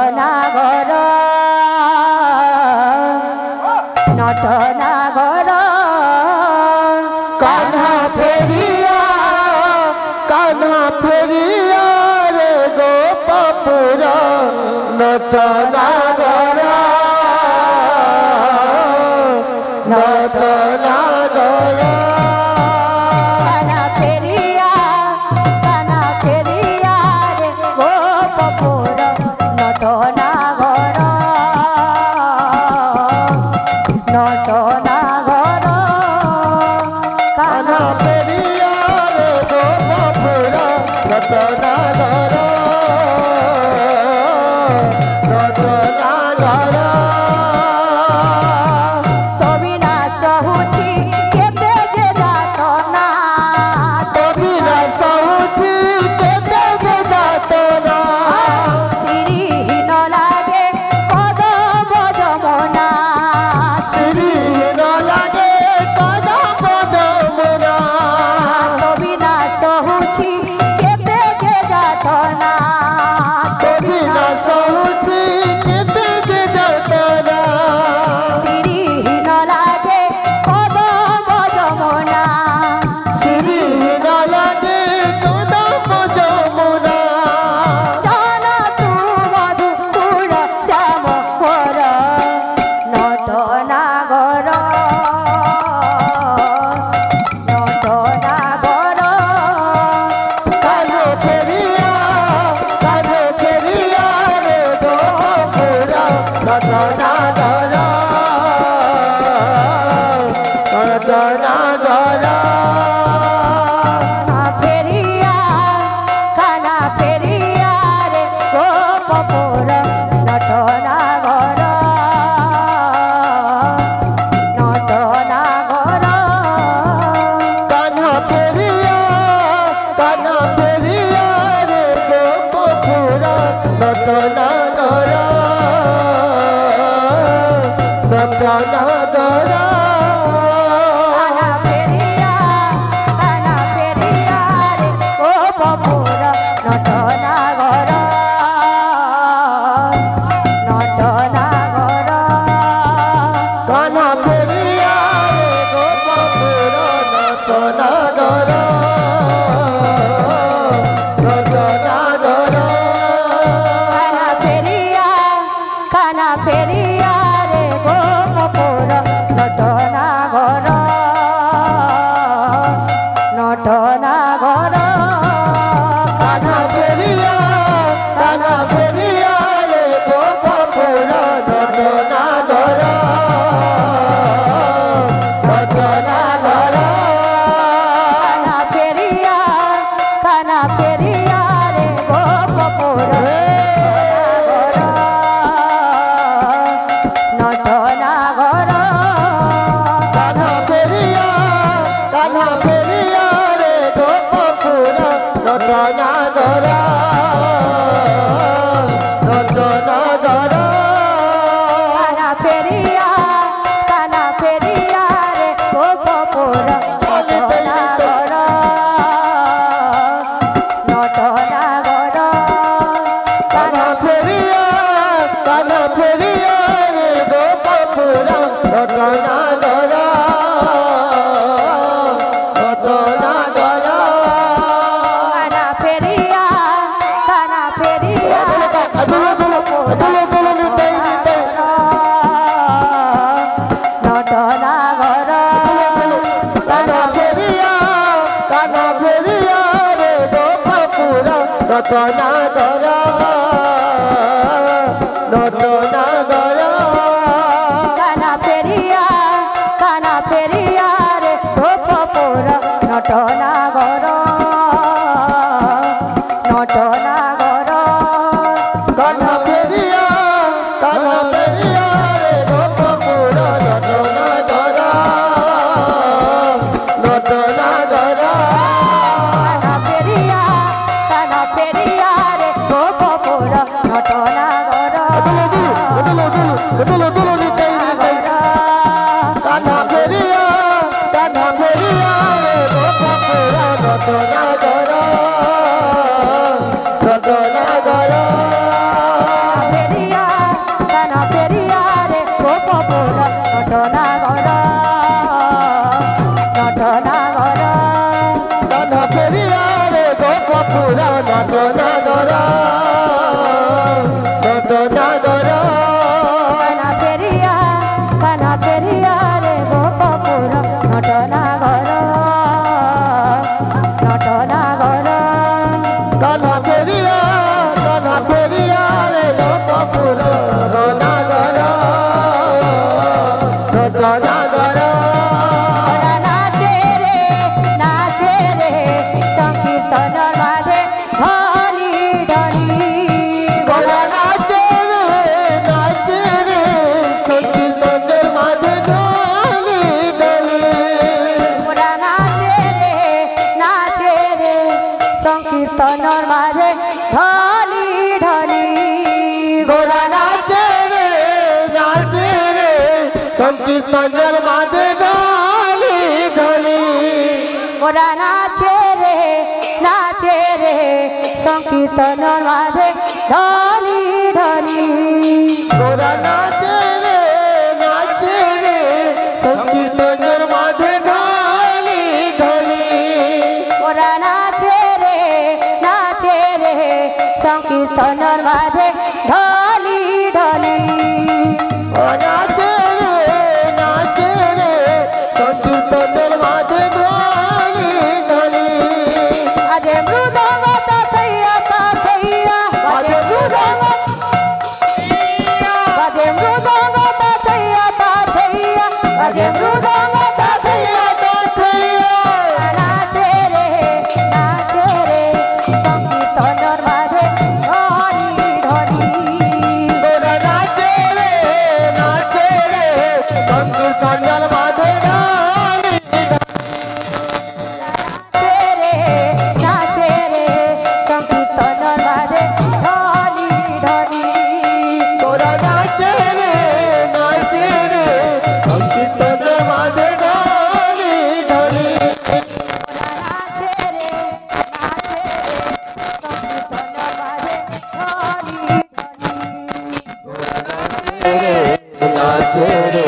নটনাগর নটনাগর কান্হা ফেরিয়া রে গোপপুর নটনাগর নটনাগর কানা ফেরিয়া রে গোপপুর নটনাগর নটনাগর কান্হা ফেরিয়া রে গোপপুর নটনাগর নটনাগর অবিনাশ হউছি কেতে যে যাতনা অবিনাশ হউছি কেতে যে যাতনা শ্রীহীন লাগে কদম যমুনা শ্রীহীন লাগে কদম যমুনা অবিনাশ হউছি কেতে যে যাতনা অবিনাশ হউছি কেতে যে যাতনা শ্রীহীন লাগে কদম যমুনা শ্রীহীন লাগে কদম যমুনা জান তু মধুপুর শ্যাম পর নটনাগর নটনাগর কানো ফেরিয়া রে গোপপুর নটনাগর নটনাগর কানা ফেরিয়া রে গোপপুর নটনাগর নটনাগর কান্হা ফেরিয়া রে গোপপুর নটনাগর নটনাগর কানা ফেরিয়া রে গোপপুর নটনাগর নটনাগর কান্হা ফেরিয়া রে গোপপুর নটনাগর নটনাগর কানা ফেরিয়া রে গোপপুর নটনাগর নটনাগর কান্হা ফেরিয়া রে গোপপুর নটনাগর নটনাগর কানা ফেরিয়া রে গোপপুর নটনাগর কান্হা ফেরিয়া রে গোপপুর নটনাগর নটনাগর কানা ফেরিয়া রে গোপপুর নটনাগর নটনাগর কান্হা ফেরিয়া রে গোপপুর নটনাগর নটনাগর কানা ফেরিয়া নটনাগর কান্হা ফেরিয়া রে গোপপুর নটনাগর নটনাগর কানা ফেরিয়া রে গোপপুর নটনাগর নটনাগর কান্হা ফেরিয়া রে গোপপুর নটনাগর নটনাগর কানা ফেরিয়া রে গোপপুর নটনাগর কান্হা ফেরিয়া রে গোপপুর নটনাগর নটনাগর ফেরিয়া সংকীর্তনের মাঝে ঢালি ঢালি ওরা নাচে রে সংকীর্তনের মাঝে ঢালি ঢালি ওরা নাচে রে সংকীর্তনের মাঝে ঢালি ঢালি ওরা নাচে রে সংকীর্তনের মাঝে ঢালি ঢালি নাচে রে সংকীর্তনের মাঝে ঢালি ঢালি আজে মৃদঙ্গ তাথইয়া বাজে মৃদঙ্গ বাজে মৃদঙ্গ তাথইয়া নাচে রে সংকীর্তনের মাঝে ঢালি ঢালি ওরা নাচে রে সংকীর্তনের মাঝে ঢালি নাচে রে সংকীর্তনের মাঝে ঢালি ঢালি ওরা নাচে রে সংকীর্তনের মাঝে ঢালি ঢালি নাচে রে সংকীর্তনের মাঝে ঢালি নাচে রে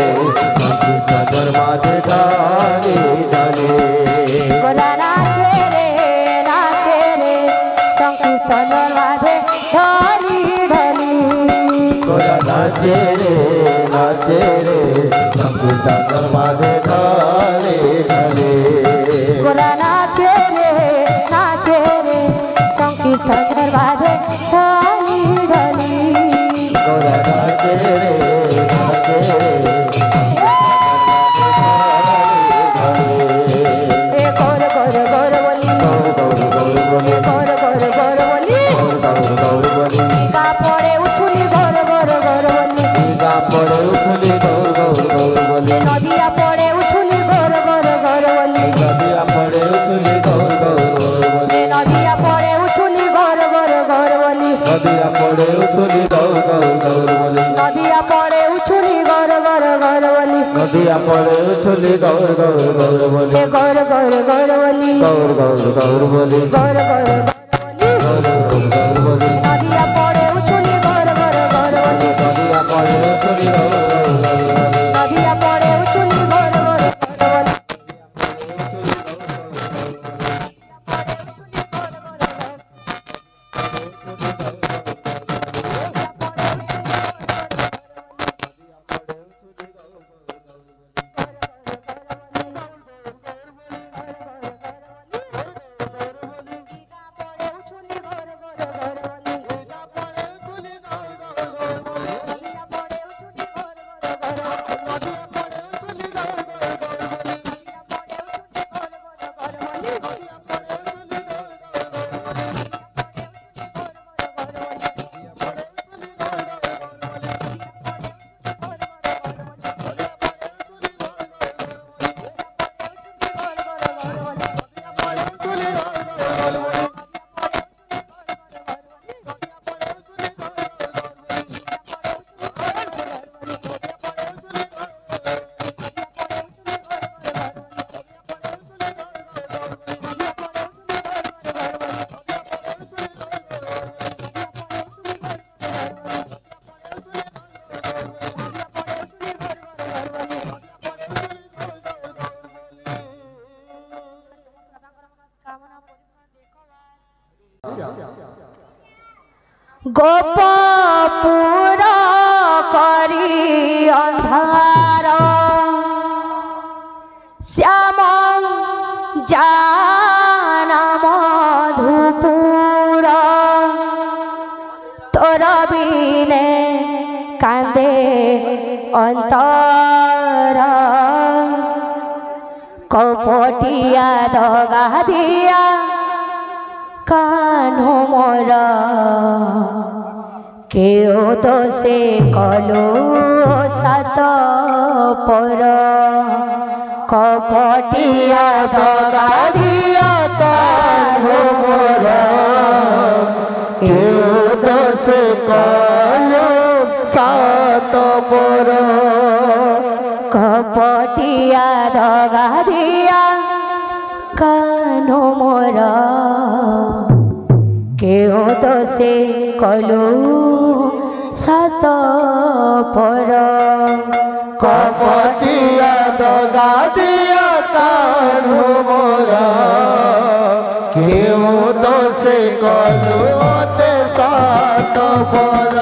সংকীর্তনের মাঝে ঢালি ঢালি গোরা নাচে রে সংকীর্তনের মাঝে ঢালি ঢালি ওরা নাচে রে সংকীর্তনের মাঝে ঢালি ঢালি গোরা নাচে রে সংকীর্তনের মাঝে ঢালি ঢালি ওরা নাচে রে এ গর গর গর বলি গর গর গর বলি কাপড়ে উছুলি গর গর গর বলি পড়ে উঠলি গৌর গৌর গৌর বলে নদিয়া পড়ে উছুলি গর গর গর বলি নদিয়া পড়ে উঠলি গৌর গৌর গৌর বলে নদিয়া পড়ে উছুলি গর গর গর বলি নদিয়া পড়ে উঠলি গৌর গৌর গৌর বলে নদিয়া পড়ে উছুলি গর গর গর বলি নদিয়া পড়ে উঠলি গৌর গৌর গৌর বলে এ গর গর গর বলি গৌর গৌর গৌর বলে গর গর বলি গৌর গৌর গৌর বলে নদিয়া পড়ে উছুলি গর গর গর বলি নদিয়া পড়ে উঠলি গৌর গৌর গৌর বলে নদিয়া পড়ে উছুলি গর গর গর বলি গোপপুর করি অন্ধার শ্যাম জান মধুপুর তোর বিনে কান্দে অন্তর কপটিয়া দগা দিয়া কানো মোর কেউ দোষে কলো সাত পর কপটিয়া দগা দিয়া কানো মোর কেউ দোষে কলো সাত পর कपटिया धगा दिया कानो मोरा क्यों तो से कलू सात पर कपटिया दगा दिया कानो मोरा क्यों तो से कलू ते सात पर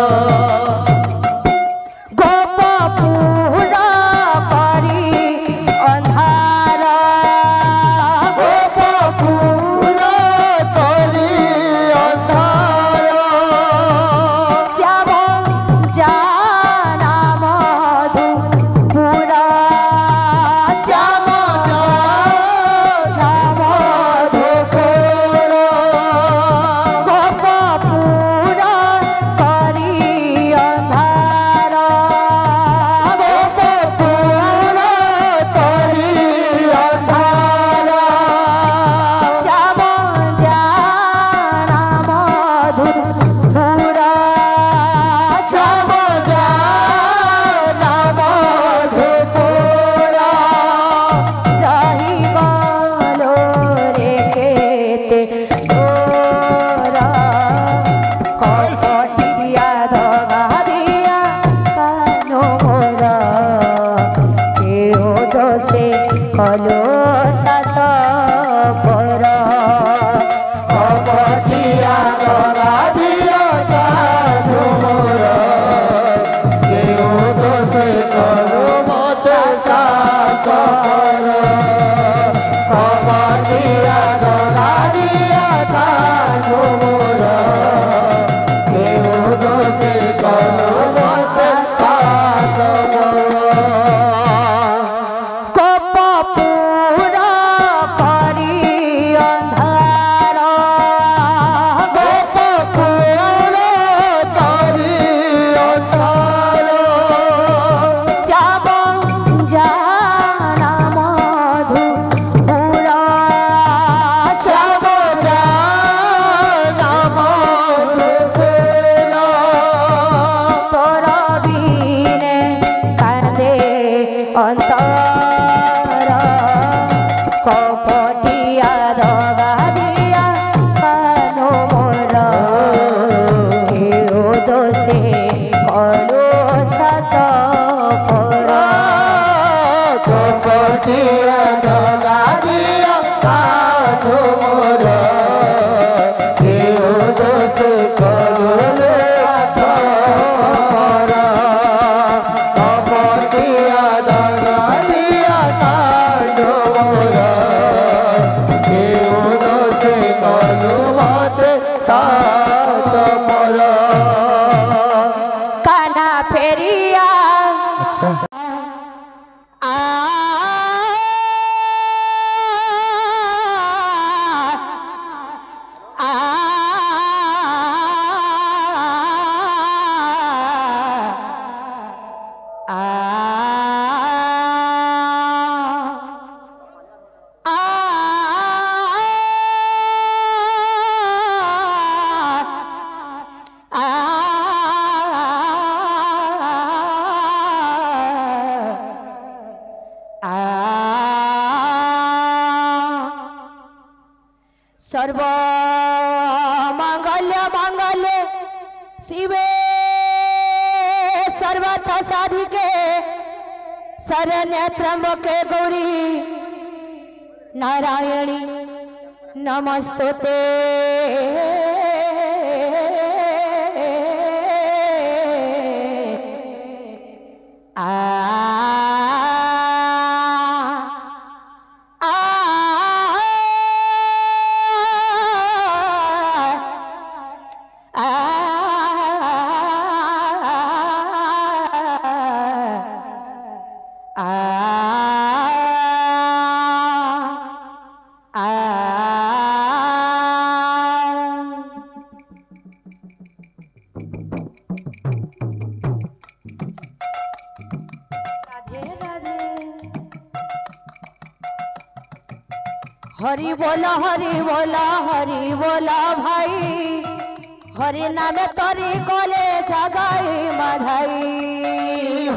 सर्व मंगल्य मंगल्य शिवे सर्वथ साधिके शरण्य त्र्यंबके गौरी नारायणी नमस्तुते। हरि बोला भाई, हरि नामे तरी कोले जगाई माधाई।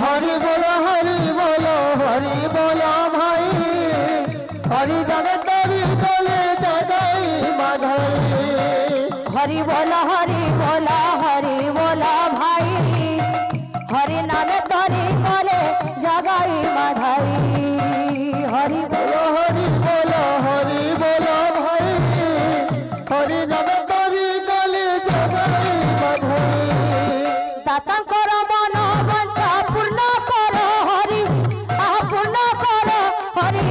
हरि बोलो हरि हरि नामे तरी करे जगाई माधाई हरि बोलो हरि बोलो भाई हरि नामे तरी करे जगाई माधाई दातांकर मन वांछा पूर्ण कर हरि पूर्ण कर हरि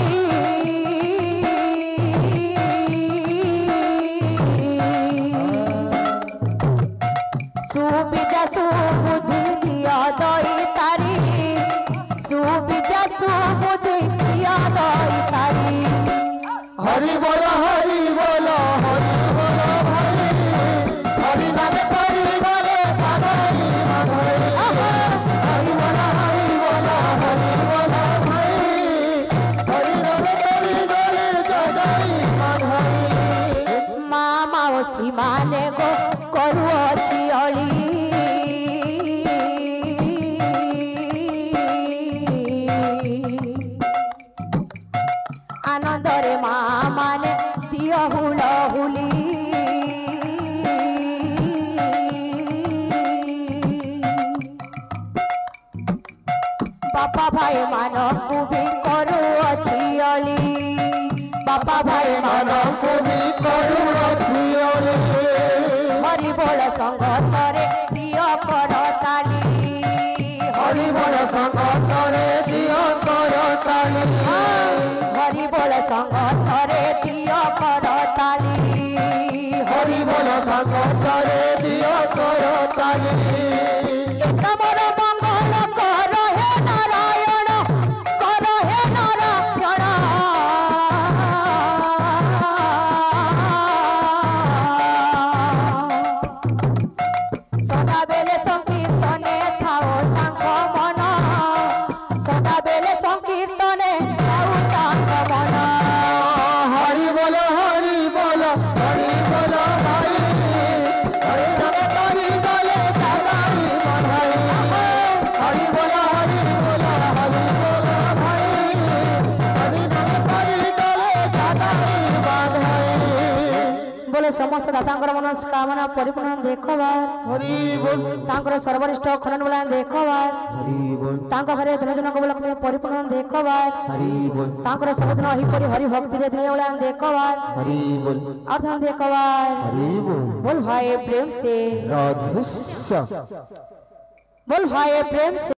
सुविद्या सुबुद्धि दिया दई तारी सुविद्या सुबुद्धि दिया दई तारी हरि बोलो भाई हरि नामे तरी करे जगाई माधाई हरि बोलो भाई हरि नामे तरी करे जगाई माधाई माँ माओसी माने गो करुअछि अली आनंदरे माँ माने दिया हुला हुली बापा भाई मानो को भी करुअछि अली बापा भाई मानो को भी करुअछि अली हरि बोल संगतरे दिया कर ताली हरि बोल संगतरे दिया कर ताली हरि बोल संगतरे दिया कर ताली हरि बोल संगतरे दिया कर ताली तमर मंगल कर हे नारायण सदा बेले संकीर्तने थाओ तांक मन सदा बेले संकीर्तने थाओ तांक मन हरि बोलो भाई हरि नामे तरी करे जगाई माधाई हरि बोलो भाई हरि नामे तरी करे जगाई माधाई बोले समस्त दातांकर मनस्कामना परिपूर्ण देखवा हरि बोल तांकर सर्वनिष्ठ खनन बोला देखवा हरि बोल तांको घरे धनजन बोला परिपूर्ण देखवा हरि बोल तांकर सबदिन हिपरि हरि भक्ति रे दिन बोला देखवा हरि बोल अर्थ देखवा हरि बोल बोल भाई प्रेम से राधे श्याम बोल भाई प्रेम से।